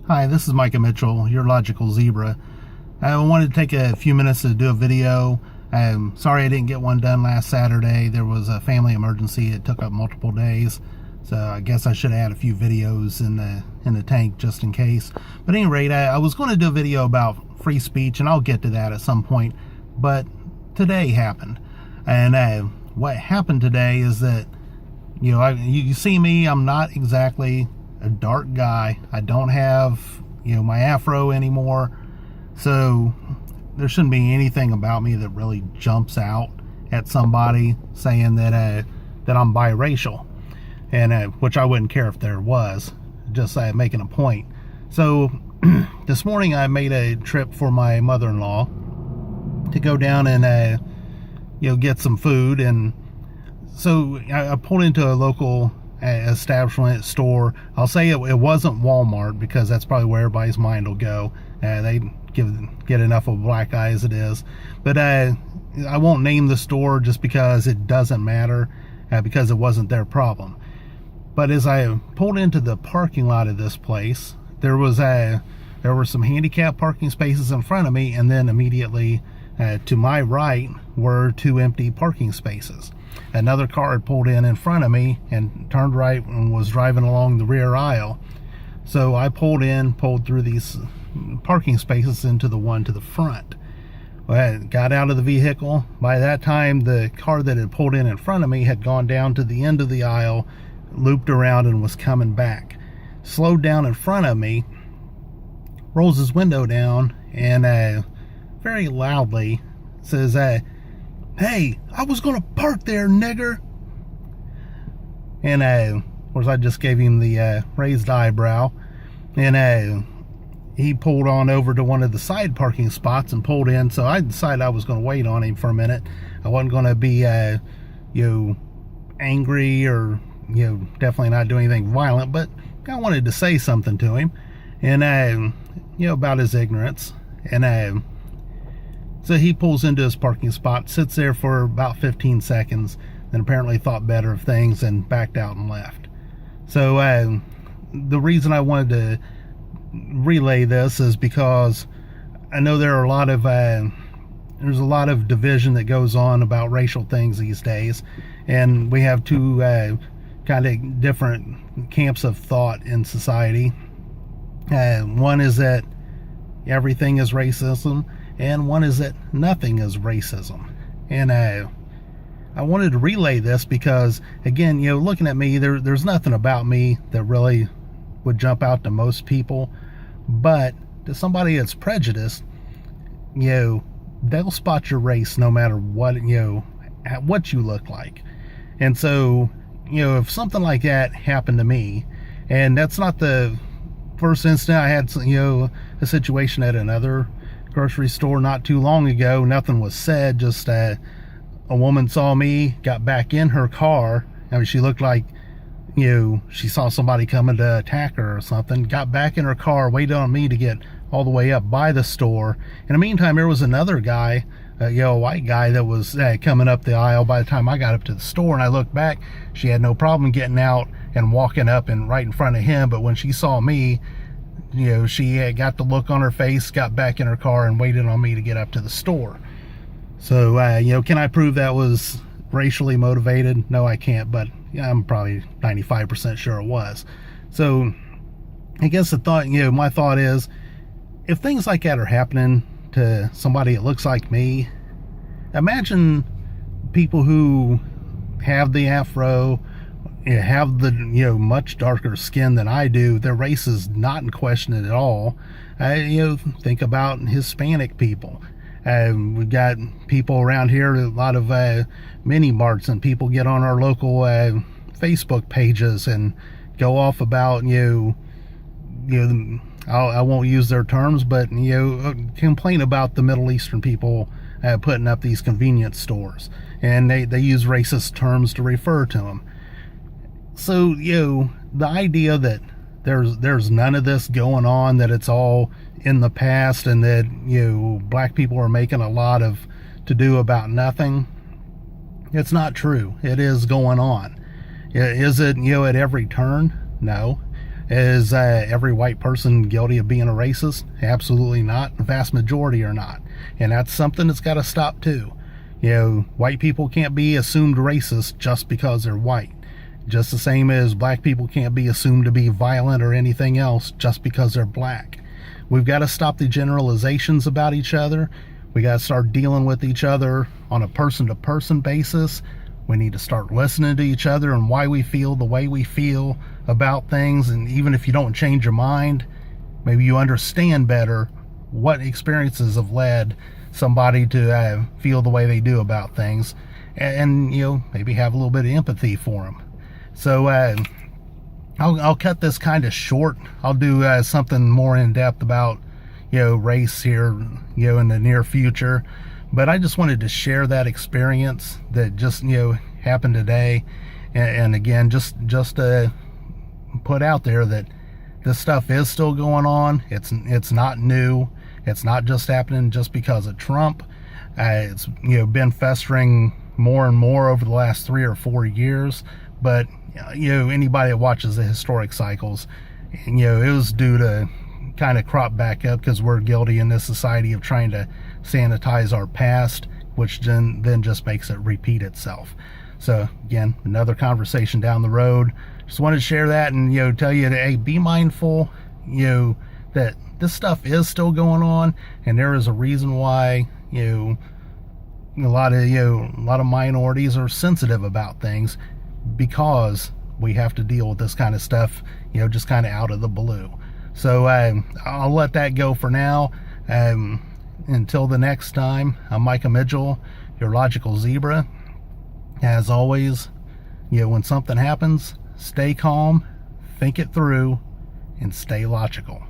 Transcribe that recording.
Hi, this is Micah Mitchell, your logical zebra. I wanted to take a few minutes to do a video. I'm sorry I didn't get one done last Saturday. There was a family emergency. It took up multiple days, so I guess I should have had a few videos in the tank just in case. But at any rate, I was going to do a video about free speech, and I'll get to that at some point. But today happened, and what happened today is that you see me. I'm not exactly a dark guy. I don't have my afro anymore, so there shouldn't be anything about me that really jumps out at somebody saying that I'm biracial, and which I wouldn't care if there was. Just making a point. So this morning I made a trip for my mother-in-law to go down and get some food, and so I pulled into a local establishment, store. I'll say it wasn't Walmart, because that's probably where everybody's mind will go. They get enough of a black eye as it is. But I won't name the store just because it doesn't matter, because it wasn't their problem. But as I pulled into the parking lot of this place, there were some handicapped parking spaces in front of me, and then immediately to my right were two empty parking spaces. Another car had pulled in front of me and turned right and was driving along the rear aisle. So I pulled through these parking spaces into the one to the front. I got out of the vehicle. By that time, the car that had pulled in front of me had gone down to the end of the aisle, looped around, and was coming back. Slowed down in front of me, rolls his window down, and very loudly says, "Hey, I was gonna park there, nigger." And of course, I just gave him the raised eyebrow, and he pulled on over to one of the side parking spots and pulled in. So I decided I was going to wait on him for a minute. I wasn't going to be angry, or definitely not do anything violent, but I wanted to say something to him, and about his ignorance. And so he pulls into his parking spot, sits there for about 15 seconds, then apparently thought better of things and backed out and left. So the reason I wanted to relay this is because I know there's a lot of division that goes on about racial things these days, and we have two kind of different camps of thought in society. One is that everything is racism, and one is that nothing is racism. And I wanted to relay this because, again, looking at me, there's nothing about me that really would jump out to most people. But to somebody that's prejudiced, they'll spot your race no matter what you look like. And so, if something like that happened to me, and that's not the first instant. I had a situation at another grocery store not too long ago. Nothing was said, just a woman saw me, got back in her car. I mean, she looked like she saw somebody coming to attack her or something. Got back in her car, waited on me to get all the way up by the store. In the meantime, there was another guy, a white guy, that was coming up the aisle by the time I got up to the store. And I looked back, she had no problem getting out and walking up and right in front of him. But when she saw me, she got the look on her face, got back in her car, and waited on me to get up to the store. So, can I prove that was racially motivated? No, I can't, but I'm probably 95% sure it was. So, I guess my thought is, if things like that are happening to somebody that looks like me, imagine people who have the afro, have the much darker skin than I do. Their race is not in question at all. Think about Hispanic people. We've got people around here, a lot of mini marts, and people get on our local Facebook pages and go off about I won't use their terms, but complain about the Middle Eastern people putting up these convenience stores, and they use racist terms to refer to them. So, the idea that there's none of this going on, that it's all in the past, and that, black people are making a lot of to do about nothing, it's not true. It is going on. Is it, at every turn? No. Is every white person guilty of being a racist? Absolutely not. The vast majority are not. And that's something that's got to stop too. White people can't be assumed racist just because they're white. Just the same as black people can't be assumed to be violent or anything else just because they're black. We've got to stop the generalizations about each other. We got to start dealing with each other on a person-to-person basis. We need to start listening to each other and why we feel the way we feel about things. And even if you don't change your mind, maybe you understand better what experiences have led somebody to feel the way they do about things, and maybe have a little bit of empathy for them. So I'll cut this kind of short. I'll do something more in depth about race here in the near future, but I just wanted to share that experience that just happened today, and again just to put out there that this stuff is still going on. It's not new. It's not just happening just because of Trump. It's been festering more and more over the last 3 or 4 years. But anybody that watches the historic cycles, it was due to kind of crop back up because we're guilty in this society of trying to sanitize our past, which then just makes it repeat itself. So again, another conversation down the road. Just wanted to share that and tell you that, hey, be mindful that this stuff is still going on, and there is a reason why a lot of minorities are sensitive about things, because we have to deal with this kind of stuff just kind of out of the blue. So I'll let that go for now. Until the next time, I'm Micah Mitchell, your logical zebra. As always, when something happens, stay calm, think it through, and stay logical.